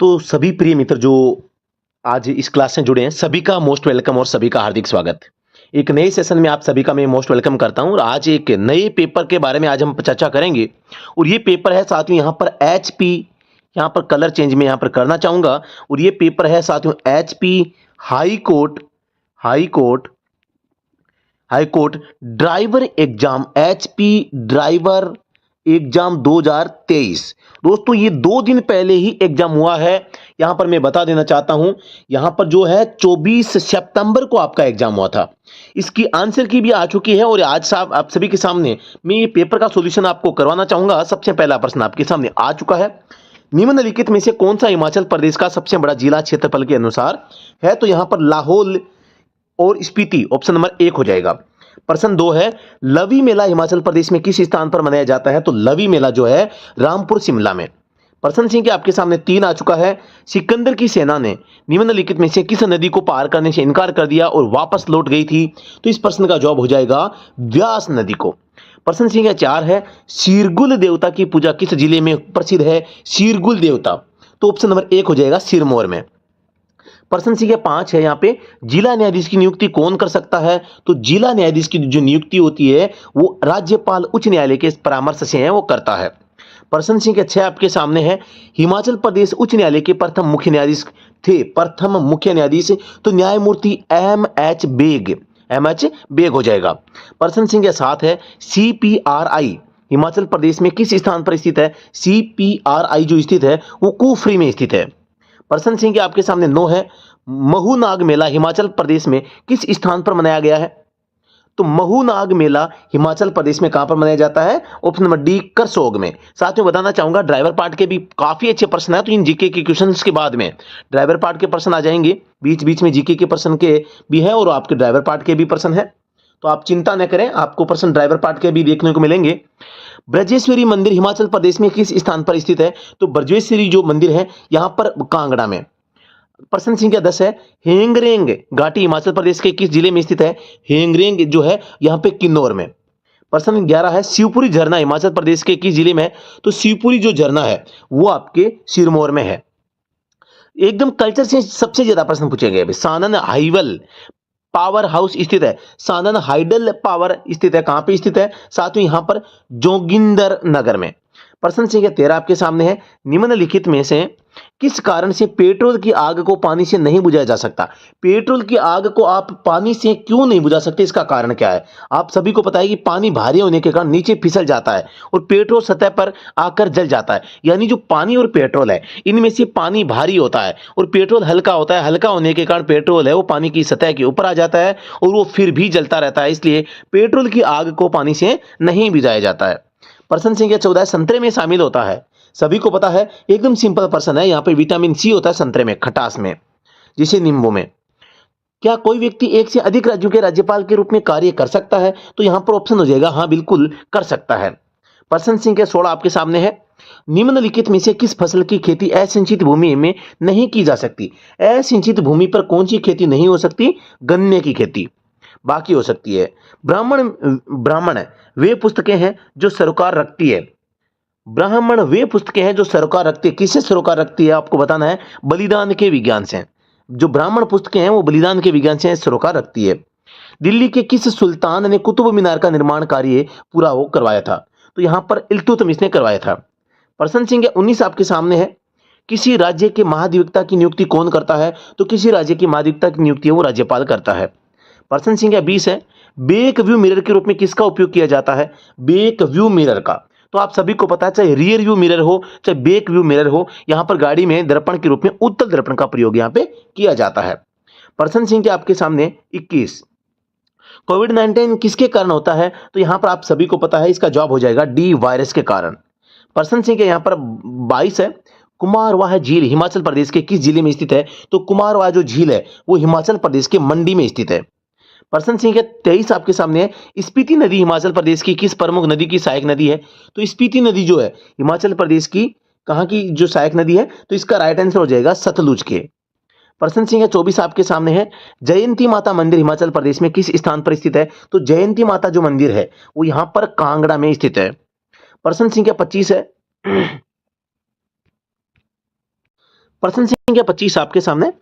तो सभी प्रिय मित्र जो आज इस क्लास से जुड़े हैं, सभी का मोस्ट वेलकम और सभी का हार्दिक स्वागत। एक नए सेशन में आप सभी का मैं मोस्ट वेलकम करता हूं और आज एक नए पेपर के बारे में आज हम चर्चा करेंगे। और ये पेपर है साथियों यहाँ पर एचपी, यहाँ पर कलर चेंज में यहाँ पर करना चाहूंगा। और ये पेपर है साथियों HP high court high court driver exam, HP driver exam 2023। दोस्तों ये 2 दिन पहले ही एग्जाम हुआ है। यहां पर मैं बता देना चाहता हूं, यहां पर जो है 24 सितंबर को आपका एग्जाम हुआ था। इसकी आंसर की भी आ चुकी है और आज साहब आप सभी के सामने मैं ये पेपर का सॉल्यूशन आपको करवाना चाहूंगा। सबसे पहला प्रश्न आपके सामने आ चुका है। निम्नलिखित में से कौन सा हिमाचल प्रदेश का सबसे बड़ा जिला क्षेत्रफल के अनुसार है? तो यहां पर लाहौल और स्पीति ऑप्शन नंबर 1 हो जाएगा। प्रश्न 2 है, लवी मेला हिमाचल प्रदेश में किस स्थान पर मनाया जाता है? तो लवी मेला जो है रामपुर शिमला में। प्रश्न सिंह के आपके सामने 3 आ चुका है। सिकंदर की सेना ने निम्नलिखित में से किस नदी को पार करने से इनकार कर दिया और वापस लौट गई थी? तो इस प्रश्न का जवाब हो जाएगा व्यास नदी को। प्रश्न सिंह 4 है, सीरगुल देवता की पूजा किस जिले में प्रसिद्ध है? सीरगुल देवता, तो ऑप्शन नंबर 1 हो जाएगा सिरमौर में। प्रश्न संख्या 5 है, यहाँ पे जिला न्यायाधीश की नियुक्ति कौन कर सकता है? तो जिला न्यायाधीश की जो नियुक्ति होती है वो राज्यपाल उच्च न्यायालय के परामर्श से है वो करता है। प्रश्न संख्या 6 आपके सामने है, हिमाचल प्रदेश उच्च न्यायालय के प्रथम मुख्य न्यायाधीश थे, प्रथम मुख्य न्यायाधीश तो न्यायमूर्ति एम एच बेग हो जाएगा। प्रश्न संख्या 7 है, सीपीआरआई हिमाचल प्रदेश में किस स्थान पर स्थित है? सीपीआरआई जो स्थित है वो कुफरी में स्थित है। प्रश्न संख्या आपके सामने 9 है, महूनाग मेला हिमाचल प्रदेश में किस स्थान पर मनाया गया है? तो महूनाग मेला हिमाचल प्रदेश में कहां पर मनाया जाता है? ऑप्शन नंबर डी करसोग में। साथ में बताना चाहूंगा ड्राइवर पार्ट के भी काफी अच्छे प्रश्न है, तो इन जीके के क्वेश्चंस के बाद में ड्राइवर पार्ट के प्रश्न आ जाएंगे, बीच बीच में जीके के प्रश्न के भी है और आपके ड्राइवर पार्ट के भी प्रश्न है, तो आप चिंता न करें, आपको प्रश्न ड्राइवर पार्ट के भी देखने को मिलेंगे। ब्रजेश्वरी मंदिर हिमाचल प्रदेश में किस स्थान पर स्थित है? तो ब्रजेश्वरी जो मंदिर है यहां पर कांगड़ा में। प्रश्न संख्या 10 है, हेंगरेंग घाटी हिमाचल प्रदेश के किस जिले में स्थित है? हेंगरेंग जो है यहां पे किन्नौर में। प्रश्न 11 है, शिवपुरी झरना हिमाचल प्रदेश के किस जिले में है? तो शिवपुरी जो झरना है वो आपके सिरमौर में है। एकदम कल्चर से सबसे ज्यादा प्रश्न पूछे गए। सानन हाइवल पावर हाउस स्थित है, सानन हाइडल पावर स्थित है, कहां पे स्थित है? साथ में यहां पर जोगिंदर नगर में। प्रश्न संख्या 13 आपके सामने है, निम्नलिखित में से किस कारण से पेट्रोल की आग को पानी से नहीं बुझाया जा सकता? पेट्रोल की आग को आप पानी से क्यों नहीं बुझा सकते, इसका कारण क्या है? आप सभी को पता है कि पानी भारी होने के कारण नीचे फिसल जाता है और पेट्रोल सतह पर आकर जल जाता है। यानी जो पानी और पेट्रोल है इनमें से पानी भारी होता है और पेट्रोल हल्का होता है। हल्का होने के कारण पेट्रोल है वो पानी की सतह के ऊपर आ जाता है और वो फिर भी जलता रहता है, इसलिए पेट्रोल की आग को पानी से नहीं बुझाया जाता है। प्रश्न संख्या 14 संतरे में शामिल होता है, सभी को पता है, एकदम सिंपल प्रश्न है। यहाँ पे विटामिन सी होता है संतरे में, खटास में, जिसे नींबू में। क्या कोई व्यक्ति एक से अधिक राज्यों के राज्यपाल के रूप में कार्य कर सकता है? तो यहां पर ऑप्शन हो जाएगा हाँ बिल्कुल कर सकता है। प्रश्न संख्या 16 आपके सामने है, निम्नलिखित में से किस फसल की खेती असिंचित भूमि में नहीं की जा सकती? असिंचित भूमि पर कौन सी खेती नहीं हो सकती? गन्ने की खेती बाकी हो सकती है। ब्राह्मण वे पुस्तकें हैं जो सरकार रखती है, ब्राह्मण वे पुस्तकें हैं जो सरोकार रखती है। किससे सरोकार रखती है आपको बताना है? बलिदान के विज्ञान से। जो ब्राह्मण पुस्तकें हैं वो बलिदान के विज्ञान से सरोकार रखती है। दिल्ली के किस सुल्तान ने कुतुब मीनार का निर्माण कार्य पूरा हो करवाया था? तो यहां पर इल्तुतमिश ने करवाया था। प्रश्न संख्या 19 आपके सामने है, किसी राज्य के महाधिवक्ता की नियुक्ति कौन करता है? तो किसी राज्य की महाधिवक्ता की नियुक्ति वो राज्यपाल करता है। प्रश्न संख्या 20 है, बेक व्यू मिरर के रूप में किसका उपयोग किया जाता है? बेक व्यू मिरर का, तो आप सभी को पता है चाहे रियर व्यू मिरर हो चाहे बेक व्यू मिरर हो, यहां पर गाड़ी में दर्पण के रूप में उत्तल दर्पण का प्रयोग यहां पे किया जाता है। प्रश्न संख्या आपके सामने 21, कोविड-19 किसके कारण होता है? तो यहां पर आप सभी को पता है, इसका जवाब हो जाएगा डी वायरस के कारण। प्रश्न संख्या यहां पर 22 है, कुमारवाह झील हिमाचल प्रदेश के किस जिले में स्थित है? तो कुमारवाह जो झील है वो हिमाचल प्रदेश के मंडी में स्थित है। प्रश्न संख्या 23 आपके सामने है, स्पीति नदी हिमाचल प्रदेश की किस प्रमुख नदी की सहायक नदी है? तो स्पीति नदी जो है हिमाचल प्रदेश की कहां की जो सहायक नदी है? तो इसका राइट आंसर हो जाएगा सतलुज के। प्रश्न संख्या 24 आपके सामने है, जयंती माता मंदिर हिमाचल प्रदेश में किस स्थान पर स्थित है? तो जयंती माता जो मंदिर है वो यहां पर कांगड़ा में स्थित है। प्रश्न संख्या 25 है, प्रश्न संख्या 25 आपके सामने,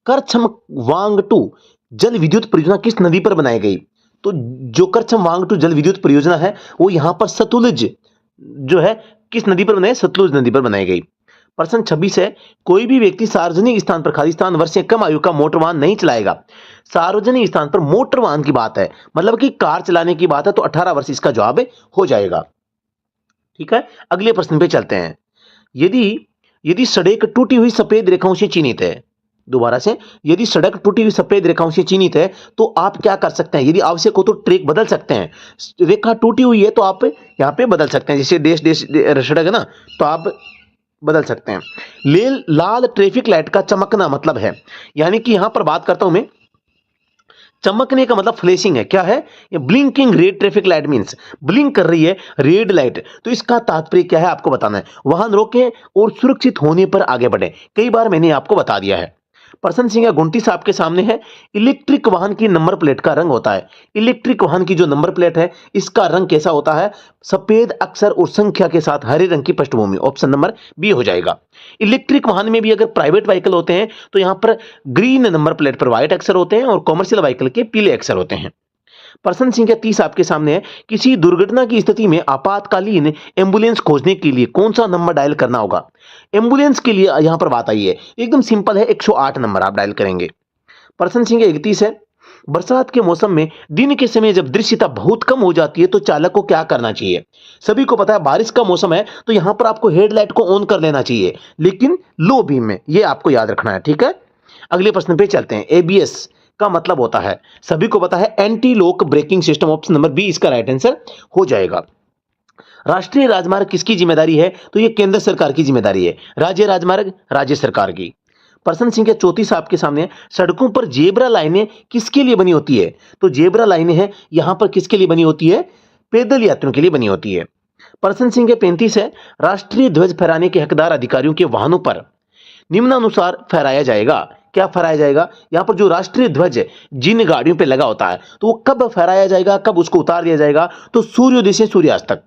करछम वांग टू जल विद्युत परियोजना किस नदी पर बनाई गई? तो जो करछम वांग टू जल विद्युत परियोजना है वो यहां पर सतलुज जो है किस नदी पर बनाई? सतलुज नदी पर बनाई गई। प्रश्न 26 है, कोई भी व्यक्ति सार्वजनिक स्थान पर खालिस्तान वर्ष से कम आयु का मोटर वाहन नहीं चलाएगा। सार्वजनिक स्थान पर मोटर वाहन की बात है, मतलब कि कार चलाने की बात है, तो 18 वर्ष इसका जवाब हो जाएगा। ठीक है, अगले प्रश्न पे चलते हैं। यदि यदि सड़क टूटी हुई सफेद रेखाओं से चिन्हित है, दोबारा से, यदि सड़क टूटी हुई सफेद रेखाओं से चिन्हित है तो आप क्या कर सकते हैं? यदि आवश्यक हो तो ट्रैक बदल सकते हैं। रेखा टूटी हुई है तो आप यहां पे बदल सकते हैं, जैसे देश देश सड़क है ना, तो आप बदल सकते हैं। लाल ट्रैफिक लाइट का चमकना मतलब है, यानी कि यहां पर बात करता हूं मैं, चमकने का मतलब फ्लैशिंग है। क्या है ये? Blinking red traffic light means blink कर रही है रेड लाइट, तो इसका तात्पर्य क्या है आपको बताना है। वाहन रोकें और सुरक्षित होने पर आगे बढ़ें। कई बार मैंने आपको बता दिया है। प्रश्न संख्या 29 आपके सामने है, इलेक्ट्रिक वाहन की नंबर प्लेट का रंग होता है। इलेक्ट्रिक वाहन की जो नंबर प्लेट है इसका रंग कैसा होता है? सफेद अक्षर और संख्या के साथ हरे रंग की पृष्ठभूमि। ऑप्शन नंबर बी हो जाएगा। इलेक्ट्रिक वाहन में भी अगर प्राइवेट व्हीकल होते हैं तो यहां पर ग्रीन नंबर प्लेट पर व्हाइट अक्षर होते हैं और कॉमर्शियल व्हीकल के पीले अक्षर होते हैं। प्रश्न संख्या 30 आपके सामने है, किसी दुर्घटना की स्थिति में आपातकालीन एम्बुलेंस खोजने के लिए कौन सा नंबर डायल करना होगा? एम्बुलेंस के लिए यहां पर बात आई है, एकदम सिंपल है, 108 नंबर आप डायल करेंगे। प्रश्न संख्या 31 है, बरसात के मौसम में दिन के समय जब दृश्यता बहुत कम हो जाती है तो चालक को क्या करना चाहिए? सभी को पता है बारिश का मौसम है तो यहां पर आपको हेडलाइट को ऑन कर लेना चाहिए, लेकिन लो बीम में, यह आपको याद रखना है। ठीक है, अगले प्रश्न पे चलते हैं। एबीएस का मतलब होता है, सभी को पता है, anti lock braking system. Option number B इसका राइट आंसर हो जाएगा। राष्ट्रीय राजमार्ग किसकी जिम्मेदारी है? तो यह केंद्र सरकार की जिम्मेदारी है। राज्य राजमार्ग राज्य सरकार की। प्रश्न संख्या 34 आपके सामने है, सड़कों पर जेब्रा लाइनें किसके लिए बनी होती है? तो जेब्रा लाइनें हैं यहां पर किसके लिए बनी होती है? पैदल यात्रियों के लिए बनी होती है। प्रश्न संख्या 35 है, राष्ट्रीय ध्वज फहराने के हकदार अधिकारियों के वाहनों पर निम्नानुसार फहराया जाएगा। क्या फहराया जाएगा? यहां पर जो राष्ट्रीय ध्वज जिन गाड़ियों पे लगा होता है तो वो कब फहराया जाएगा, कब उसको उतार दिया जाएगा? तो सूर्योदय से सूर्यास्त तक,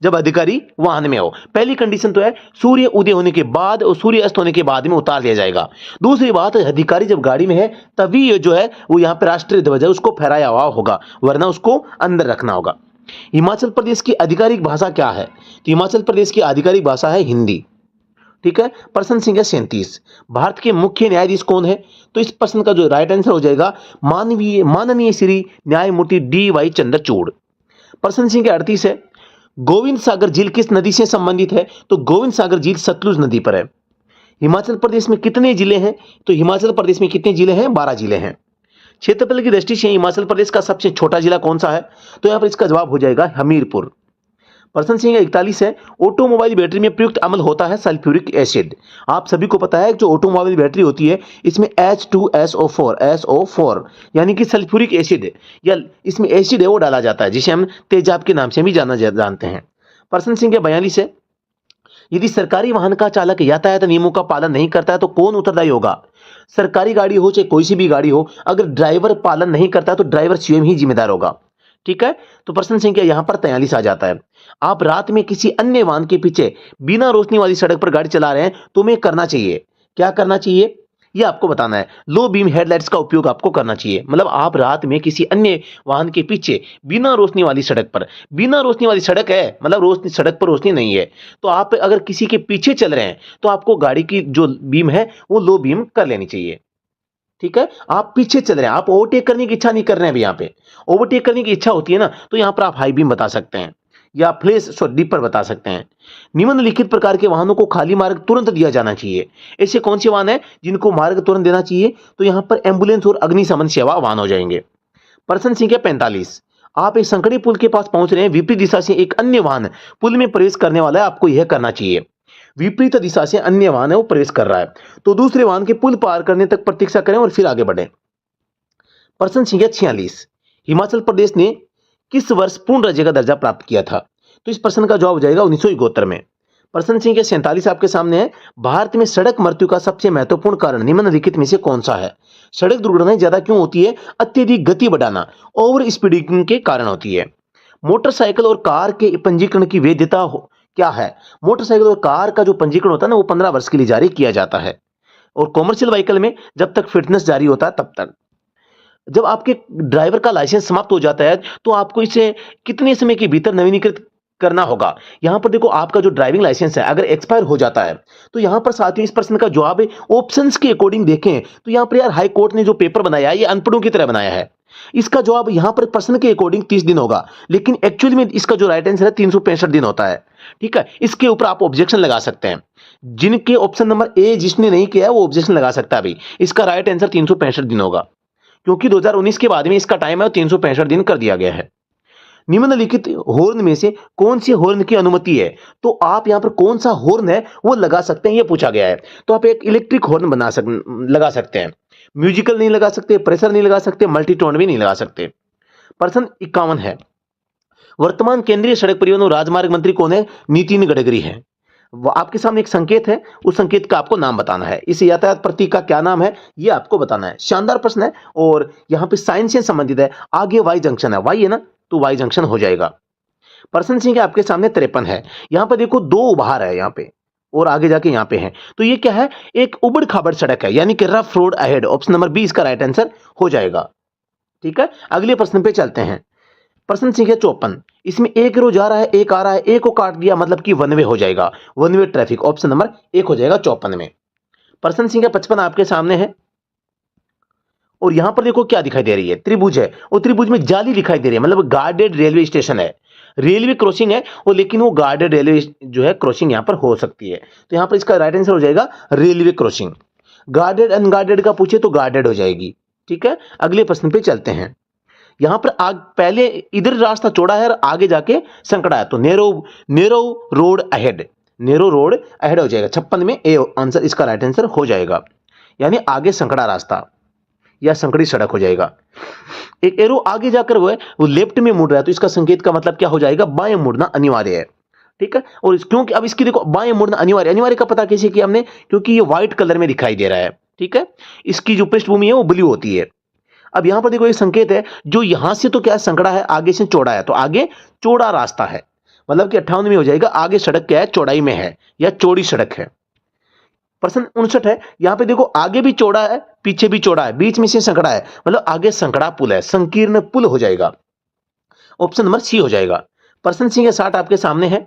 जब अधिकारी वाहन में हो। पहली कंडीशन तो है सूर्य उदय होने के बाद और सूर्य अस्त होने के बाद में उतार दिया जाएगा। दूसरी बात, अधिकारी जब गाड़ी में है तभी ये जो है वो यहाँ पे राष्ट्रीय ध्वज है उसको फहराया हुआ होगा, वरना उसको अंदर रखना होगा। हिमाचल प्रदेश की आधिकारिक भाषा क्या है? तो हिमाचल प्रदेश की आधिकारिक भाषा है हिंदी। ठीक है, प्रश्न संख्या 37, भारत के मुख्य न्यायाधीश कौन है? तो इस प्रश्न का जो राइट आंसर हो जाएगा माननीय श्री न्यायमूर्ति डी.वाई. चंद्रचूड़। प्रश्न संख्या 38 है, गोविंद सागर झील किस नदी से संबंधित है? तो गोविंद सागर झील सतलुज नदी पर है। हिमाचल प्रदेश में कितने जिले हैं? तो हिमाचल प्रदेश में कितने जिले हैं? 12 जिले हैं। क्षेत्रफल की दृष्टि से हिमाचल प्रदेश का सबसे छोटा जिला कौन सा है? तो यहां पर इसका जवाब हो जाएगा हमीरपुर। प्रश्न संख्या 41 है, ऑटोमोबाइल बैटरी में प्रयुक्त अम्ल होता है सल्फ्यूरिक एसिड। आप सभी को पता है जो ऑटोमोबाइल बैटरी होती है इसमें H2SO4 यानी कि सल्फ्यूरिक एसिड या इसमें एसिड है वो डाला जाता है, जिसे हम तेजाब के नाम से भी जानते हैं। प्रश्न संख्या 42 है, यदि सरकारी वाहन का चालक यातायात नियमों का पालन नहीं करता है तो कौन उत्तरदायी होगा? सरकारी गाड़ी हो चाहे कोई सी भी गाड़ी हो, अगर ड्राइवर पालन नहीं करता तो ड्राइवर स्वयं ही जिम्मेदार होगा। ठीक है, तो प्रश्न संख्या यहां पर 43 आ जाता है। आप रात में किसी अन्य वाहन के पीछे बिना रोशनी वाली सड़क पर गाड़ी चला रहे हैं, तुम्हें करना चाहिए, क्या करना चाहिए ये आपको बताना है। लो बीम हेडलाइट्स का उपयोग आपको करना चाहिए, मतलब आप रात में किसी अन्य वाहन के पीछे बिना रोशनी वाली सड़क पर, बिना रोशनी वाली सड़क है मतलब रोशनी, सड़क पर रोशनी नहीं है, तो आप अगर किसी के पीछे चल रहे हैं तो आपको गाड़ी की जो बीम है वो लो बीम कर लेनी चाहिए। ठीक है, आप पीछे चल रहे हैं, आप ओवरटेक करने की इच्छा नहीं कर रहे हैं। अभी यहाँ पे ओवरटेक करने की इच्छा होती है ना, तो यहाँ पर आप हाई बीम बता सकते हैं या फ्लैश डीपर बता सकते हैं। निम्नलिखित प्रकार के वाहनों को खाली मार्ग तुरंत दिया जाना चाहिए। ऐसे कौन से वाहन है जिनको मार्ग तुरंत देना चाहिए? तो यहाँ पर एम्बुलेंस और अग्निशमन सेवा वाहन हो जाएंगे। प्रश्न संख्या 45, आप एक संकड़ी पुल के पास पहुंच रहे हैं, विपरीत दिशा से एक अन्य वाहन पुल में प्रवेश करने वाला है, आपको यह करना चाहिए। विपरीत दिशा से अन्य वाहन है वो प्रवेश कर रहा है, तो दूसरे वाहन के पुल पार करने तक प्रतीक्षा करें और फिर आगे बढ़ें। प्रश्न संख्या 46, हिमाचल प्रदेश ने किस वर्ष पूर्ण राज्य का दर्जा प्राप्त किया था? तो इस प्रश्न का जवाब हो जाएगा 1971 में। प्रश्न संख्या 47 आपके सामने है, भारत में सड़क मृत्यु का सबसे महत्वपूर्ण कारण निम्नलिखित में से कौन सा है? सड़क दुर्घटनाएं ज्यादा क्यों होती है? अत्यधिक गति बढ़ाना, ओवर स्पीडिंग के कारण होती है। मोटरसाइकिल और कार के पंजीकरण की वैधता क्या है? मोटरसाइकिल और कार का जो पंजीकरण होता है ना वो 15 वर्ष के लिए जारी किया जाता है। और कॉमर्शियल व्हीकल में जब तक फिटनेस जारी होता है तब तक। जब आपके ड्राइवर का लाइसेंस समाप्त हो जाता है तो आपको इसे कितने समय के भीतर नवीनीकृत करना होगा। यहां पर देखो, आपका जो ड्राइविंग लाइसेंस है अगर एक्सपायर हो जाता है तो यहां पर साथियों इस प्रश्न का जवाब है ऑप्शंस के अकॉर्डिंग देखें तो यहां पर यार हाई कोर्ट ने जो पेपर बनाया है ये अनपढ़ों की तरह बनाया है। इसका जवाब यहां पर प्रश्न के अकॉर्डिंग 30 दिन होगा, लेकिन एक्चुअली में इसका जो राइट आंसर है 365 दिन होता है। ठीक है, इसके ऊपर आप ऑब्जेक्शन लगा सकते हैं। जिनके ऑप्शन नंबर ए जिसने नहीं किया है वो ऑब्जेक्शन लगा सकता है। अभी इसका राइट आंसर 365 दिन होगा, क्योंकि 2019 के बाद में इसका टाइम है 365 दिन कर दिया गया है। निम्नलिखित हॉर्न में से कौन से हॉर्न की अनुमति है, तो आप यहां पर कौन सा हॉर्न है वो लगा सकते हैं, ये पूछा गया है। तो आप एक इलेक्ट्रिक हॉर्न लगा सकते हैं, म्यूजिकल नहीं लगा सकते, प्रेशर नहीं लगा सकते, मल्टीटोन भी नहीं लगा सकते। प्रश्न 51 है, वर्तमान केंद्रीय सड़क परिवहन और राजमार्ग मंत्री कौन है? नितिन गडकरी है। आपके सामने एक संकेत है, उस संकेत का आपको नाम बताना है। इस यातायात प्रतीक का क्या नाम है ये आपको बताना है। शानदार प्रश्न है और यहां पे साइंस से संबंधित है। आगे वाई जंक्शन है, वाई है ना, तो वाई जंक्शन हो जाएगा। प्रश्न सिंह आपके सामने 53 है। यहां पर देखो दो उभार है यहां पे और आगे जाके यहां पे है, तो ये क्या है? एक उबड़ खाबड़ सड़क है, यानी कि rough road ahead. Option number B इसका राइट आंसर हो जाएगा। ठीक है, अगले प्रश्न पे चलते हैं। प्रश्न संख्या 54, इसमें एक रो जा रहा है, एक आ रहा है, एक को काट दिया मतलब कि वन वे हो जाएगा, one way traffic. Option number 1 हो जाएगा 54 में। प्रश्न संख्या 55 आपके सामने है और यहां पर देखो क्या दिखाई दे रही है, त्रिभुज है और त्रिभुज में जाली दिखाई दे रही है, मतलब गार्डेड रेलवे स्टेशन है, रेलवे क्रॉसिंग है और लेकिन वो गार्डेड रेलवे जो है क्रॉसिंग यहां पर हो सकती है। तो यहां पर इसका राइट आंसर हो जाएगा रेलवे क्रॉसिंग। गार्डेड अनगार्डेड का पूछे तो गार्डेड हो जाएगी। ठीक है, अगले प्रश्न पे चलते हैं। यहां पर पहले इधर रास्ता चौड़ा है और आगे जाके संकड़ा है, तो narrow road ahead, narrow road ahead हो जाएगा। 56 में ए आंसर इसका राइट आंसर हो जाएगा, यानी आगे संकड़ा रास्ता या संकड़ी सड़क हो जाएगा। एक एरो आगे जाकर वो लेफ्ट में मुड़ रहा है, तो इसका संकेत का मतलब क्या हो जाएगा? बाएं मुड़ना अनिवार्य है। ठीक है, और क्योंकि अब इसकी देखो बाएं मुड़ना अनिवार्य, अनिवार्य का पता कैसे किया हमने? क्योंकि ये व्हाइट कलर में दिखाई दे रहा है। ठीक है, इसकी जो पृष्ठभूमि है वो ब्लू होती है। अब यहां पर देखो एक संकेत है, जो यहां से तो क्या संकड़ा है, आगे से चौड़ा है, तो आगे चौड़ा रास्ता है, मतलब कि 58 में हो जाएगा। आगे सड़क क्या है? चौड़ाई में है या चौड़ी सड़क है। प्रश्न 59 है, यहां पे देखो आगे भी चौड़ा है, पीछे भी चौड़ा है, बीच में से संकड़ा है, मतलब आगे संकड़ा पुल है, संकीर्ण पुल हो जाएगा। ऑप्शन नंबर सी हो जाएगा। प्रश्न संख्या 60 आपके सामने है।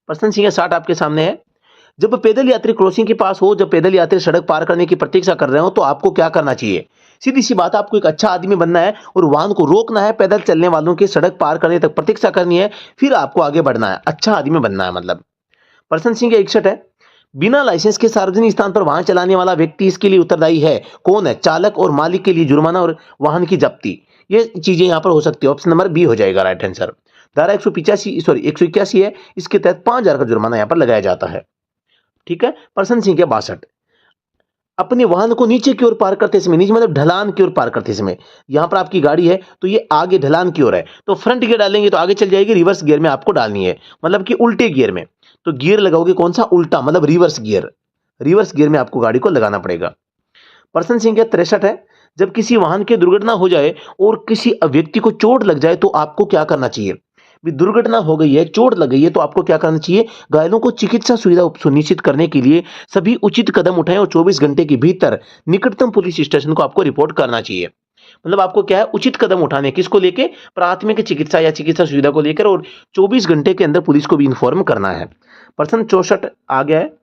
प्रश्न संख्या 60 आपके सामने है, जब पैदल यात्री क्रॉसिंग के पास हो, जब पैदल यात्री सड़क पार करने की प्रतीक्षा कर रहे हो, तो आपको क्या करना चाहिए? सीधी सी बात, आपको एक अच्छा आदमी बनना है और वाहन को रोकना है, पैदल चलने वालों की सड़क पार करने तक प्रतीक्षा करनी है, फिर आपको आगे बढ़ना है, अच्छा आदमी बनना है मतलब। प्रश्न संख्या 61 है, बिना लाइसेंस के सार्वजनिक स्थान पर वाहन चलाने वाला व्यक्ति इसके लिए उत्तरदायी है, कौन है? चालक और मालिक के लिए जुर्माना और वाहन की जब्ती, ये चीजें यहां पर हो सकती है। ऑप्शन नंबर बी हो जाएगा राइट आंसर। धारा 181 है, इसके तहत 5000 का जुर्माना यहां पर लगाया जाता है। ठीक है, प्रश्न संख्या 62, अपने वाहन को नीचे की ओर पार करते समय, नीचे मतलब ढलान की ओर पार करते समय, यहां पर आपकी गाड़ी है तो ये आगे ढलान की ओर है, तो फ्रंट गियर डालेंगे तो आगे चल जाएगी, रिवर्स गियर में आपको डालनी है, मतलब कि उल्टे गियर में। तो गियर लगाओगे कौन सा? उल्टा, मतलब रिवर्स गियर, रिवर्स गियर में आपको गाड़ी को लगाना पड़ेगा। प्रश्न संख्या 63 है, जब किसी वाहन की दुर्घटना हो जाए और किसी व्यक्ति को चोट लग जाए तो आपको क्या करना चाहिए? भी दुर्घटना हो गई है, चोट लग गई है, तो आपको क्या करना चाहिए? घायलों को चिकित्सा सुविधा सुनिश्चित करने के लिए सभी उचित कदम उठाएं और 24 घंटे के भीतर निकटतम पुलिस स्टेशन को आपको रिपोर्ट करना चाहिए। मतलब आपको क्या है? उचित कदम उठाने, किसको लेके? प्राथमिक चिकित्सा या चिकित्सा सुविधा को लेकर, और 24 घंटे के अंदर पुलिस को भी इन्फॉर्म करना है। प्रश्न 64 आ गया है,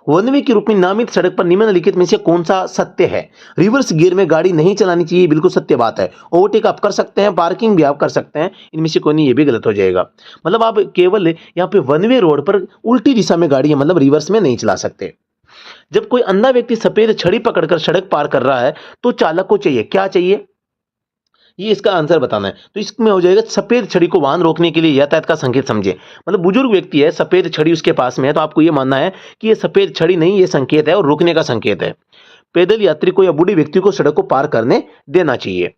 वन वे के रूप में नामित सड़क पर निम्नलिखित में से कौन सा सत्य है? रिवर्स गियर में गाड़ी नहीं चलानी चाहिए, बिल्कुल सत्य बात है। ओवरटेक आप कर सकते हैं, पार्किंग भी आप कर सकते हैं, इनमें से कोई नहीं, ये भी गलत हो जाएगा। मतलब आप केवल यहाँ पे वन वे रोड पर उल्टी दिशा में गाड़ी, मतलब रिवर्स में नहीं चला सकते। जब कोई अंधा व्यक्ति सफेद छड़ी पकड़कर सड़क पार कर रहा है तो चालक को चाहिए, क्या चाहिए? ये इसका आंसर बताना है। तो इसमें हो जाएगा सफेद छड़ी को वाहन रोकने के लिए यातायात का संकेत समझे। मतलब बुजुर्ग व्यक्ति है, सफेद छड़ी उसके पास में है, तो आपको ये मानना है कि ये सफेद छड़ी नहीं, ये संकेत है और रुकने का संकेत है। पैदल यात्री को या बूढ़े व्यक्ति को सड़क को पार करने देना चाहिए।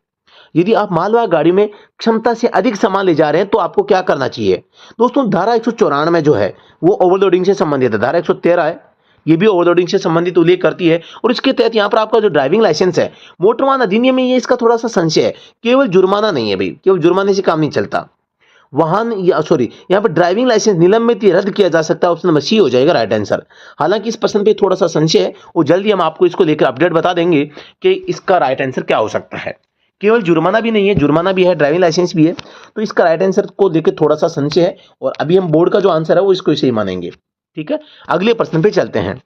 यदि आप मालवाहक गाड़ी में क्षमता से अधिक सामान ले जा रहे हैं तो आपको क्या करना चाहिए? दोस्तों, धारा 194 जो है वो ओवरलोडिंग से संबंधित है। धारा 113 है, ये भी ओवरलोडिंग से संबंधित उल्लेख करती है, और इसके तहत यहाँ पर आपका जो ड्राइविंग लाइसेंस है, मोटर वाहन अधिनियम में ये इसका थोड़ा सा संशय है, केवल जुर्माना नहीं है भाई, केवल जुर्माने से काम नहीं चलता। वाहन या सॉरी यहाँ पर ड्राइविंग लाइसेंस निलंबित या रद्द किया जा सकता है। ऑप्शन नंबर सी हो जाएगा राइट आंसर। हालांकि इस प्रश्न पे थोड़ा सा संशय है और जल्दी हम आपको इसको लेकर अपडेट बता देंगे कि इसका राइट आंसर क्या हो सकता है। केवल जुर्माना भी नहीं है, जुर्माना भी है, ड्राइविंग लाइसेंस भी है, तो इसका राइट आंसर को लेकर थोड़ा सा संशय है और अभी हम बोर्ड का जो आंसर है वो इसको इसे ही मानेंगे। ठीक है, अगले प्रश्न पे चलते हैं।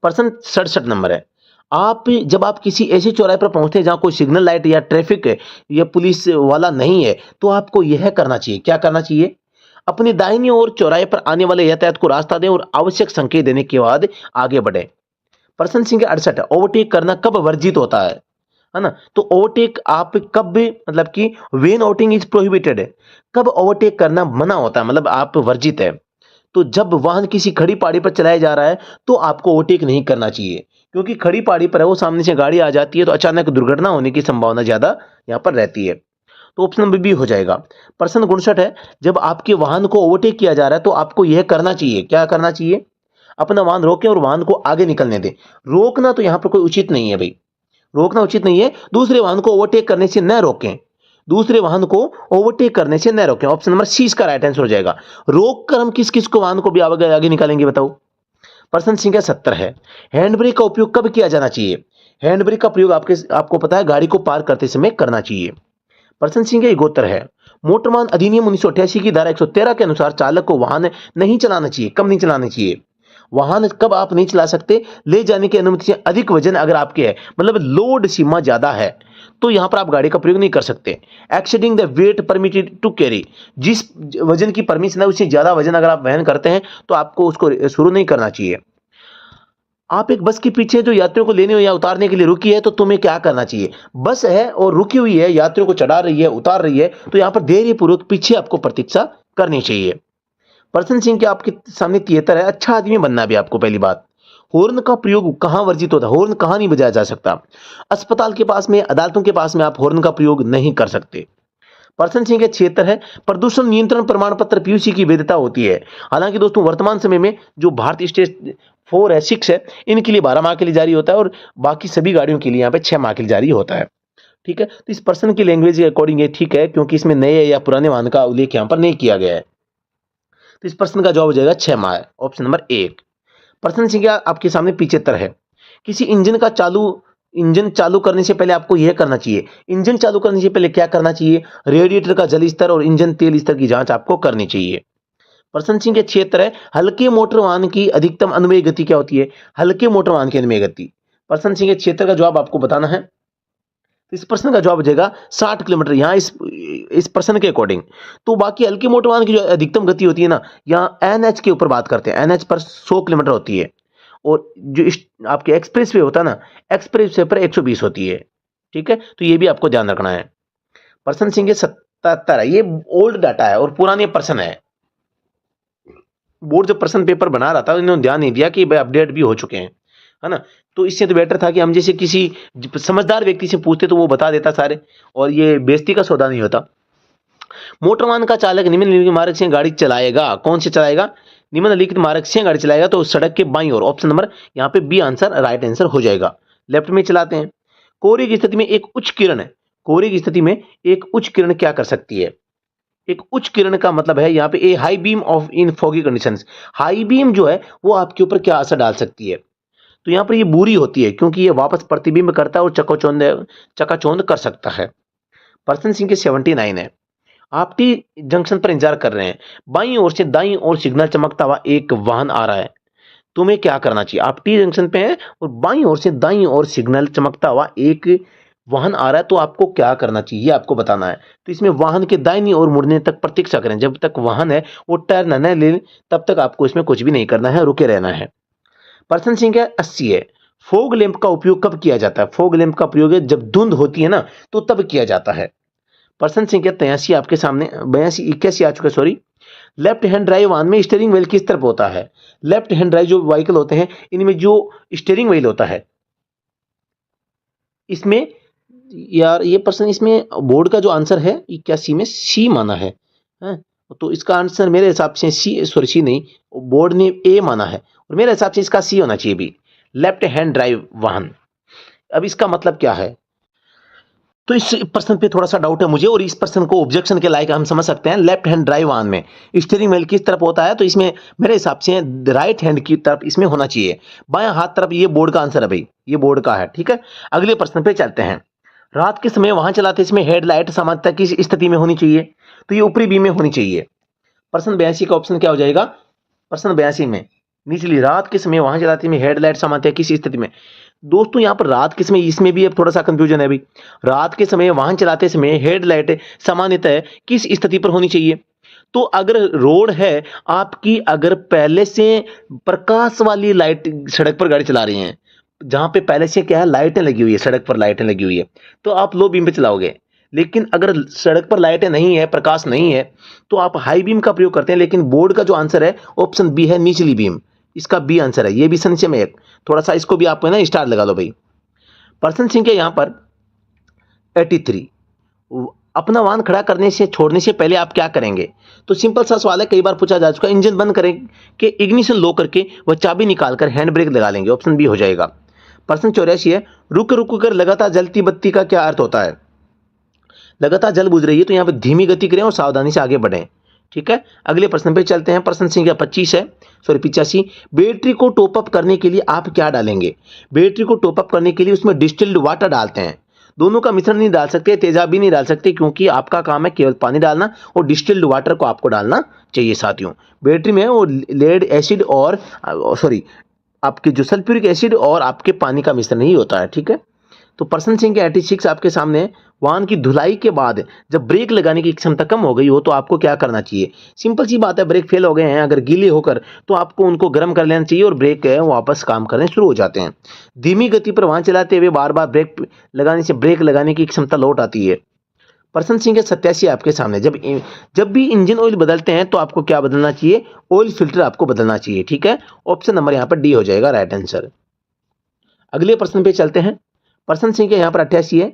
प्रश्न 67 नंबर है। जब आप किसी ऐसे चौराहे पर पहुंचते हैं जहां कोई सिग्नल लाइट या ट्रैफिक या पुलिस वाला नहीं है, तो आपको यह करना चाहिए। क्या करना चाहिए? अपनी दाहिनी ओर चौराहे पर आने वाले यातायात को रास्ता दें और आवश्यक संकेत देने के बाद आगे बढ़ें। प्रश्न संख्या 68 है। ओवरटेक करना कब वर्जित होता है ना? तो ओवरटेक आप कब, मतलब कि व्हेन ओवरटेकिंग इज प्रोहिबिटेड है, कब ओवरटेक करना मना होता है, मतलब आप वर्जित है। तो जब वाहन किसी खड़ी पहाड़ी पर चलाया जा रहा है तो आपको ओवरटेक नहीं करना चाहिए, क्योंकि खड़ी पहाड़ी पर है वो, सामने से गाड़ी आ जाती है तो अचानक दुर्घटना होने की संभावना ज्यादा यहाँ पर रहती है। तो ऑप्शन नंबर बी हो जाएगा। प्रश्न 59 है। जब आपके वाहन को ओवरटेक किया जा रहा है तो आपको यह करना चाहिए। क्या करना चाहिए? अपना वाहन रोकें और वाहन को आगे निकलने दें। रोकना तो यहाँ पर कोई उचित नहीं है भाई, रोकना उचित नहीं है। दूसरे वाहन को ओवरटेक करने से न रोकें, दूसरे वाहन को ओवरटेक करने से न रोकें। ऑप्शन नंबर सी इसका राइट आंसर हो जाएगा। रोक कर हम किस किस को, वाहन को भी आगे आगे निकालेंगे बताओ। प्रश्न संख्या 70 है। हैंड ब्रेक का उपयोग कब किया जाना चाहिए? हैंड ब्रेक का प्रयोग आपको पता है गाड़ी को पार करते समय करना चाहिए। प्रश्न संख्या 71 है। मोटर वाहन अधिनियम 1988 की धारा 113 के अनुसार चालक को वाहन नहीं चलाना चाहिए। कब नहीं चलाना चाहिए? वाहन कब आप नहीं चला सकते? ले जाने की अनुमति से अधिक वजन अगर आपके है, मतलब लोड सीमा ज्यादा है, तो यहां पर आप गाड़ी का प्रयोग नहीं कर सकते। Exceeding the weight permitted to carry, जिस वजन की परमिशन है उससे ज्यादा वजन अगर आप वहन करते हैं तो आपको उसको शुरू नहीं करना चाहिए। आप एक बस के पीछे जो यात्रियों को लेने या उतारने के लिए रुकी है, तो तुम्हें क्या करना चाहिए? बस है और रुकी हुई है, यात्रियों को चढ़ा रही है, उतार रही है, तो यहां पर धैर्यपूर्वक पीछे आपको प्रतीक्षा करनी चाहिए। प्रश्न संख्या आपके सामने 73 है। अच्छा आदमी बनना भी आपको। पहली बात, हॉर्न का प्रयोग कहां वर्जित होता है? हॉर्न कहां नहीं बजाया जा सकता? अस्पताल के पास में, अदालतों के पास में आप हॉर्न का प्रयोग नहीं कर सकते। प्रश्न संख्या 76 है। प्रदूषण नियंत्रण प्रमाण पत्र पीयूसी की वैधता होती है। हालांकि दोस्तों वर्तमान समय में जो भारतीय स्टेट 4 है, 6 है, इनके लिए 12 माह के लिए जारी होता है और बाकी सभी गाड़ियों के लिए यहाँ पे 6 माह के लिए जारी होता है। ठीक है, तो इस प्रश्न की लैंग्वेज के अकॉर्डिंग ये ठीक है, क्योंकि इसमें नए या पुराने वाहन का उल्लेख यहाँ पर नहीं किया गया है। तो इस प्रश्न का जवाब हो जाएगा 6 माह, ऑप्शन नंबर 1। प्रश्न संख्या आपके सामने 75 है। किसी इंजन चालू करने से पहले आपको यह करना चाहिए। इंजन चालू करने से पहले क्या करना चाहिए? रेडिएटर का जल स्तर और इंजन तेल स्तर की जांच आपको करनी चाहिए। प्रश्न संख्या 76 है। हल्के मोटर वाहन की अधिकतम अनुमेय गति क्या होती है? हल्के मोटर वाहन की अनुमेय गति, प्रश्न संख्या 76 का जवाब आपको बताना है। तो इस प्रश्न का जवाब हो जाएगा 60 किलोमीटर, यहाँ इस प्रश्न के अकॉर्डिंग। तो बाकी हल्के मोटर वाहन की जो अधिकतम गति होती है ना, यहाँ एनएच के ऊपर बात करते हैं, एनएच पर 100 किलोमीटर होती है, और जो आपके एक्सप्रेस वे होता है ना, एक्सप्रेस वे पर 120 होती है। ठीक है, तो ये भी आपको ध्यान रखना है। प्रश्न संख्या 77 है। ये ओल्ड डाटा है और पुराने प्रश्न है। बोर्ड जब प्रश्न पेपर बना रहा था इन्होंने ध्यान नहीं दिया कि भाई अपडेट भी हो चुके हैं, है ना। तो इससे तो बेटर था कि हम जैसे किसी समझदार व्यक्ति से पूछते तो वो बता देता सारे, और ये बेइज्जती का सौदा नहीं होता। मोटर वाहन का चालक निम्नलिखित मार्ग से गाड़ी चलाएगा। कौन से चलाएगा? निम्नलिखित मार्ग से गाड़ी चलाएगा तो सड़क के बाईं ओर। ऑप्शन नंबर यहाँ पे बी आंसर राइट आंसर हो जाएगा। लेफ्ट में चलाते हैं। कोहरे की स्थिति में एक उच्च किरण है। कोहरे की स्थिति में एक उच्च किरण क्या कर सकती है? एक उच्च किरण का मतलब है यहाँ पे a high beam off in foggy conditions. High beam जो है वो आपके ऊपर क्या असर डाल सकती है? तो यहाँ पर ये बुरी होती है, क्योंकि ये वापस प्रतिबिंब करता है और चकाचौंध कर सकता है। प्रश्न संख्या 79 है। आप टी जंक्शन पर इंतजार कर रहे हैं, बाईं ओर से दाईं ओर सिग्नल चमकता हुआ एक वाहन आ रहा है, तुम्हें क्या करना चाहिए? आप टी जंक्शन पे हैं और बाईं ओर से दाईं ओर सिग्नल चमकता हुआ एक वाहन आ रहा है, तो आपको क्या करना चाहिए ये आपको बताना है। तो इसमें वाहन के दाहिनी ओर मुड़ने तक प्रतीक्षा करें। जब तक वाहन है वो टर्न न ले तब तक आपको इसमें कुछ भी नहीं करना है, रुके रहना है। प्रश्न संख्या 80 है। फोग लैंप का उपयोग कब किया जाता है? फोग लैंप का प्रयोग जब धुंध होती है ना, तो तब किया जाता है। प्रश्न संख्या 83 आपके सामने, 81 आ चुका, सॉरी। लेफ्ट हैंड ड्राइव वाहन में स्टीयरिंग व्हील किस तरफ होता है? लेफ्ट हैंड ड्राइव जो व्हीकल होते हैं इनमें जो स्टीयरिंग व्हील होता है, इसमें यार ये प्रश्न, इसमें बोर्ड का जो आंसर है 81 में सी माना है, हैं? तो इसका आंसर मेरे हिसाब से सी, सॉरी सी नहीं, बोर्ड ने ए माना है और मेरे हिसाब से इसका सी होना चाहिए भी, लेफ्ट हैंड ड्राइव वाहन। अब इसका मतलब क्या है? तो इस प्रश्न पे थोड़ा सा डाउट है मुझे, और इस प्रश्न को ऑब्जेक्शन के लायक हम समझ सकते हैं। लेफ्ट हैंड ड्राइव वाहन में स्टीयरिंग व्हील किस तरफ होता है, तो इसमें मेरे हिसाब से राइट हैंड की तरफ इसमें होना चाहिए, बायां हाथ तरफ। ये बोर्ड का आंसर है भाई, ये बोर्ड का है, ठीक है। अगले प्रश्न पे चलते हैं। रात के समय वाहन चलाते इसमें हेडलाइट सामान्यतः किस स्थिति में होनी चाहिए, तो ये ऊपरी बीम में होनी चाहिए। प्रश्न 82 का ऑप्शन क्या हो जाएगा, प्रश्न 82 में निचली, रात के समय वाहन चलाते में हेडलाइट सामान्यतः किस स्थिति में। दोस्तों यहाँ पर रात के समय, इसमें भी अब थोड़ा सा कंफ्यूजन है भाई। रात के समय वाहन चलाते समय हेडलाइट सामान्यतः किस स्थिति पर होनी चाहिए, तो अगर रोड है आपकी, अगर पहले से प्रकाश वाली लाइट सड़क पर गाड़ी चला रही हैं, जहां पे पहले से क्या है लाइटें लगी हुई है, सड़क पर लाइटें लगी हुई है, तो आप लो बीम पे चलाओगे। लेकिन अगर सड़क पर लाइटें नहीं है, प्रकाश नहीं है, तो आप हाई बीम का प्रयोग करते हैं। लेकिन बोर्ड का जो आंसर है ऑप्शन बी है, निचली बीम, इसका बी आंसर है। ये भी संशय में एक थोड़ा सा, इसको भी आप ना स्टार लगा लो भाई। प्रश्न संख्या यहां पर 83, अपना वाहन खड़ा करने से छोड़ने से पहले आप क्या करेंगे, तो सिंपल सा सवाल है, कई बार पूछा जा चुका है। इंजन बंद करें कि इग्निशन लो करके वह चाबी निकालकर हैंड ब्रेक लगा लेंगे, ऑप्शन बी हो जाएगा। प्रश्न 84 है, रुक रुक कर लगातार जलती बत्ती का क्या अर्थ होता है। लगातार जल बुझ रही है तो यहाँ पे धीमी गति करें और सावधानी से आगे बढ़ें, ठीक है। अगले प्रश्न पे चलते हैं। प्रश्न संख्या 25 है, सॉरी 85, बैटरी को टॉपअप करने के लिए आप क्या डालेंगे। बैटरी को टॉपअप करने के लिए उसमें डिस्टिल्ड वाटर डालते हैं। दोनों का मिश्रण नहीं डाल सकते, तेजाब भी नहीं डाल सकते, क्योंकि आपका काम है केवल पानी डालना, और डिस्टिल्ड वाटर को आपको डालना चाहिए साथियों। बैटरी में वो लेड एसिड और सॉरी आपके जो सल्फ्यूरिक एसिड और आपके पानी का मिश्रण ही होता है, ठीक है। तो प्रश्न संख्या 86 आपके सामने है, वाहन की धुलाई के बाद जब ब्रेक लगाने की क्षमता कम हो गई हो तो आपको क्या करना चाहिए। सिंपल सी बात है, ब्रेक फेल हो गए हैं अगर गीले होकर, तो आपको उनको गर्म कर लेना चाहिए और ब्रेक है वापस काम करने शुरू हो जाते हैं। धीमी गति पर वाहन चलाते हुए बार बार ब्रेक लगाने से ब्रेक लगाने की क्षमता लौट आती है। प्रश्न संख्या 87 आपके सामने, जब भी इंजन ऑयल बदलते हैं तो आपको क्या बदलना चाहिए, ऑयल फिल्टर आपको बदलना चाहिए, ठीक है। ऑप्शन नंबर यहाँ पर डी हो जाएगा राइट आंसर। अगले प्रश्न पे चलते हैं। प्रश्न संख्या यहाँ पर 88 है,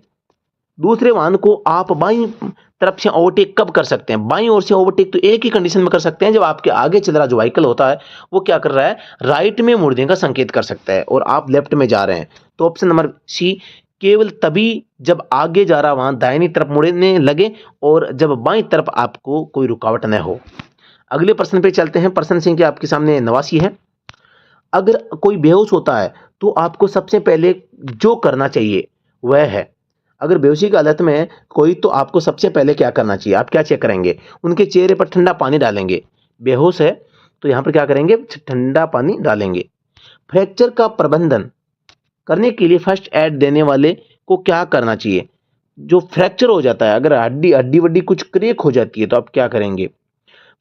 दूसरे वाहन को आप बाईं तरफ से ओवरटेक कब कर सकते हैं। बाईं ओर से ओवरटेक तो एक ही कंडीशन में कर सकते हैं, जब आपके आगे चल रहा जो व्हीकल होता है वो क्या कर रहा है, राइट में मुड़ने का संकेत कर सकता है और आप लेफ्ट में जा रहे हैं। तो ऑप्शन नंबर सी, केवल तभी जब आगे जा रहा वाहन दाहिनी तरफ मुड़ने लगे और जब बाईं तरफ आपको कोई रुकावट न हो। अगले प्रश्न पे चलते हैं। प्रश्न संख्या आपके सामने 89 है, अगर कोई बेहोश होता है तो आपको सबसे पहले जो करना चाहिए वह है, अगर बेहोशी की हालत में है कोई तो आपको सबसे पहले क्या करना चाहिए, आप क्या चेक करेंगे, उनके चेहरे पर ठंडा पानी डालेंगे। बेहोश है तो यहाँ पर क्या करेंगे, ठंडा पानी डालेंगे। फ्रैक्चर का प्रबंधन करने के लिए फर्स्ट एड देने वाले को क्या करना चाहिए। जो फ्रैक्चर हो जाता है, अगर हड्डी वड्डी कुछ क्रैक हो जाती है तो आप क्या करेंगे,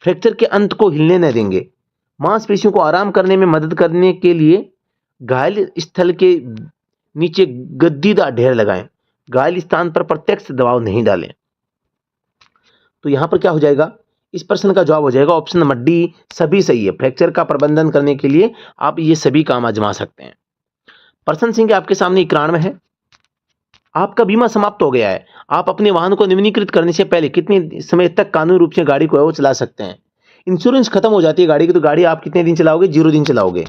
फ्रैक्चर के अंत को हिलने न देंगे। मांसपेशियों को आराम करने में मदद करने के लिए घायल स्थल के नीचे गद्दीदार ढेर लगाएं। घायल स्थान पर प्रत्यक्ष दबाव नहीं डालें। तो यहां पर क्या हो जाएगा, इस प्रश्न का जवाब हो जाएगा ऑप्शन नंबर डी, सभी सही है। फ्रैक्चर का प्रबंधन करने के लिए आप ये सभी काम आजमा सकते हैं। प्रश्न संख्या आपके सामने 91 है, आपका बीमा समाप्त हो गया है, आप अपने वाहन को नवीनीकृत करने से पहले कितने समय तक कानूनी रूप से गाड़ी को है वो चला सकते हैं। इंश्योरेंस खत्म हो जाती है गाड़ी की तो गाड़ी आप कितने दिन चलाओगे, 0 दिन चलाओगे,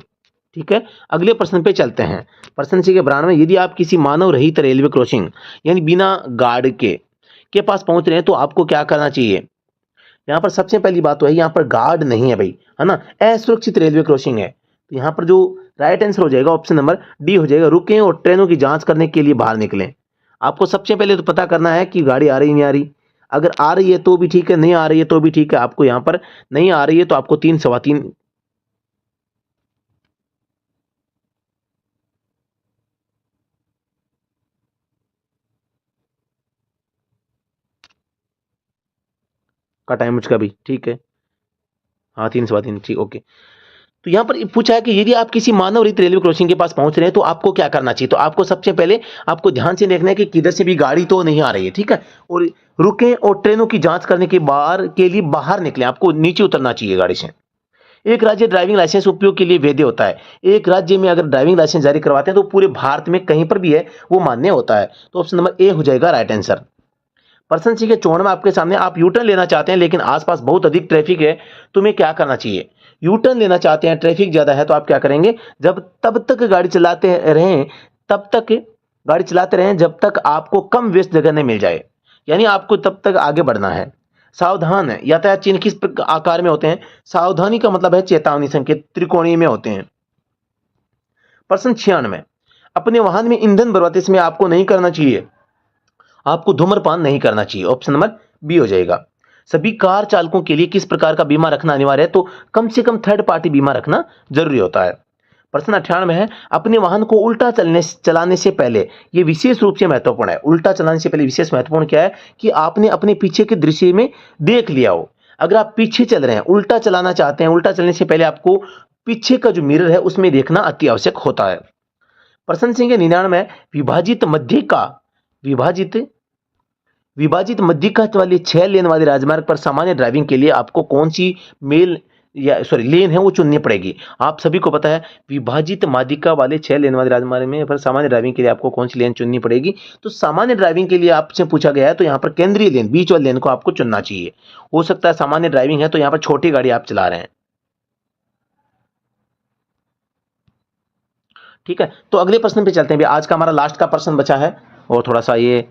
ठीक है। अगले प्रश्न पे चलते हैं। प्रश्न संख्या 92, यदि आप किसी मानव रहित रेलवे क्रॉसिंग यानी बिना गार्ड के पास पहुंच रहे हैं तो आपको क्या करना चाहिए। यहाँ पर सबसे पहली बात तो है, यहाँ पर गार्ड नहीं है भाई, है ना, असुरक्षित रेलवे क्रॉसिंग है। तो यहाँ पर जो राइट आंसर हो जाएगा ऑप्शन नंबर डी हो जाएगा, रुकें और ट्रेनों की जांच करने के लिए बाहर निकलें। आपको सबसे पहले तो पता करना है कि गाड़ी आ रही नहीं आ रही, अगर आ रही है तो भी ठीक है, नहीं आ रही है तो भी ठीक है। आपको यहाँ पर नहीं आ रही है तो आपको 3 सवा 3 का टाइम मुझका भी ठीक है, हाँ 3 सवा 3 ठीक, ओके। तो यहाँ पर पूछा है कि यदि आप किसी मानव रहित रेलवे क्रॉसिंग के पास पहुंच रहे हैं तो आपको क्या करना चाहिए। तो आपको सबसे पहले आपको ध्यान से देखना है कि किधर से भी गाड़ी तो नहीं आ रही है, ठीक है, और रुकें और ट्रेनों की जांच करने के लिए बाहर निकलें। आपको नीचे उतरना चाहिए गाड़ी से। एक राज्य ड्राइविंग लाइसेंस उपयोग के लिए वैध होता है। एक राज्य में अगर ड्राइविंग लाइसेंस जारी करवाते हैं तो पूरे भारत में कहीं पर भी है वो मान्य होता है। तो ऑप्शन नंबर ए हो जाएगा राइट आंसर। प्रश्न संख्या 54 आपके सामने, आप यू टर्न लेना चाहते हैं लेकिन आसपास बहुत अधिक ट्रैफिक है, तुम्हें क्या करना चाहिए। यू टर्न लेना चाहते हैं, ट्रैफिक ज्यादा है तो आप क्या करेंगे, जब तब तक गाड़ी चलाते रहें तब तक गाड़ी चलाते रहें जब तक आपको कम व्यस्त जगह नहीं मिल जाए, यानी आपको तब तक आगे बढ़ना है। सावधान है, यातायात चिन्ह किस आकार में होते हैं? सावधानी का मतलब है चेतावनी संकेत, त्रिकोणीय में होते हैं। प्रश्न 96, अपने वाहन में ईंधन भरवाते समय आपको नहीं करना चाहिए, आपको धूम्रपान नहीं करना चाहिए। ऑप्शन नंबर बी हो जाएगा। सभी कार चालकों के लिए किस प्रकार का बीमा रखना अनिवार्य है? तो कम से कम थर्ड पार्टी बीमा रखना जरूरी होता है। प्रश्न 98 है, अपने वाहन को उल्टा चलाने से पहले, ये विशेष रूप से महत्वपूर्ण है, उल्टा चलाने से पहले विशेष महत्वपूर्ण क्या है कि आपने अपने पीछे के दृश्य में देख लिया हो। अगर आप पीछे चल रहे हैं, उल्टा चलाना चाहते हैं, उल्टा चलने से पहले आपको पीछे का जो मिरर है उसमें देखना अति आवश्यक होता है। प्रश्न संख्या 99 है, विभाजित मध्यिका वाली 6 लेन वाले राजमार्ग पर सामान्य ड्राइविंग के लिए आपको कौन सी लेन है वो चुननी पड़ेगी। आप सभी को पता है विभाजित माध्यिका वाले 6 लेन वाले राजमार्ग में पर सामान्य ड्राइविंग के लिए आपको कौन सी लेन चुननी पड़ेगी? तो सामान्य ड्राइविंग के लिए आपसे पूछा गया है तो यहाँ पर केंद्रीय लेन, बीच वाले लेन को आपको चुनना चाहिए। हो सकता है सामान्य ड्राइविंग है तो यहाँ पर छोटी गाड़ी आप चला रहे हैं। ठीक है, तो अगले प्रश्न पे चलते हैं भैया। आज का हमारा लास्ट का प्रश्न बचा है और थोड़ा सा ये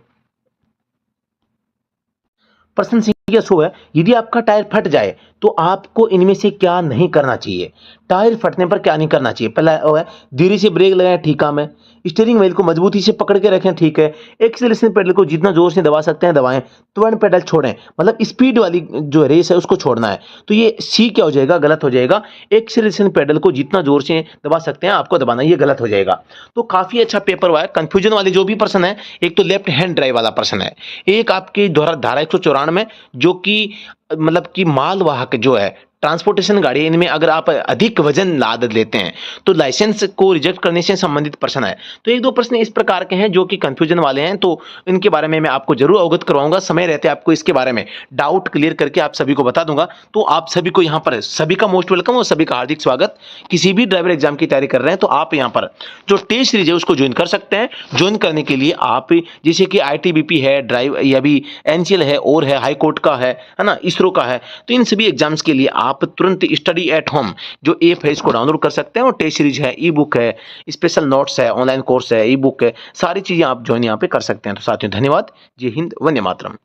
प्रश्न संख्या 100 है, यदि आपका टायर फट जाए तो आपको इनमें से क्या नहीं करना चाहिए? टायर फटने पर क्या नहीं करना चाहिए? पहला वो है धीरे से ब्रेक लगाएं, ठीक काम है। स्टीयरिंग व्हील को मजबूती से पकड़ के रखें, ठीक है। एक्सीलरेशन पेडल को जितना जोर से दबा सकते हैं दबाएं, तुरंत पेडल छोड़ें, मतलब स्पीड वाली जो रेस है उसको छोड़ना है। तो ये सी क्या हो जाएगा? गलत हो जाएगा। एक्सीलरेशन पेडल को जितना जोर से दबा सकते हैं आपको दबाना, ये गलत हो जाएगा। तो काफी अच्छा पेपर हुआ है। कंफ्यूजन वाले जो भी प्रश्न है, एक तो लेफ्ट हैंड ड्राइव वाला प्रश्न है, एक आपकी धारा 194 जो कि मतलब कि मालवाहक जो है ट्रांसपोर्टेशन गाड़ी, इनमें अगर आप अधिक वजन लाद लेते हैं तो लाइसेंस को रिजेक्ट करने से संबंधित प्रश्न है। तो एक दो प्रश्न इस प्रकार के हैं जो कि कंफ्यूजन वाले हैं, तो इनके बारे में मैं आपको जरूर अवगत करवाऊंगा। समय रहते आपको इसके बारे में डाउट क्लियर करके आप सभी को बता दूंगा। तो आप सभी को यहाँ पर सभी का मोस्ट वेलकम और सभी का हार्दिक स्वागत। किसी भी ड्राइवर एग्जाम की तैयारी कर रहे हैं तो आप यहाँ पर जो टेस्ट सीरीज है उसको ज्वाइन कर सकते हैं। ज्वाइन करने के लिए आप जैसे कि ITBP है, ड्राइव या भी NCL है और है, हाई कोर्ट का है ना, इसरो का है, तो इन सभी एग्जाम्स के लिए आप तुरंत स्टडी एट होम जो ऐप है इसको डाउनलोड कर सकते हैं। और टेस्ट सीरीज है, ई बुक है, स्पेशल नोट्स है, ऑनलाइन कोर्स है, ई बुक है, सारी चीजें आप ज्वाइन यहाँ पे कर सकते हैं। तो साथियों धन्यवाद। जय हिंद, वंदे मातरम।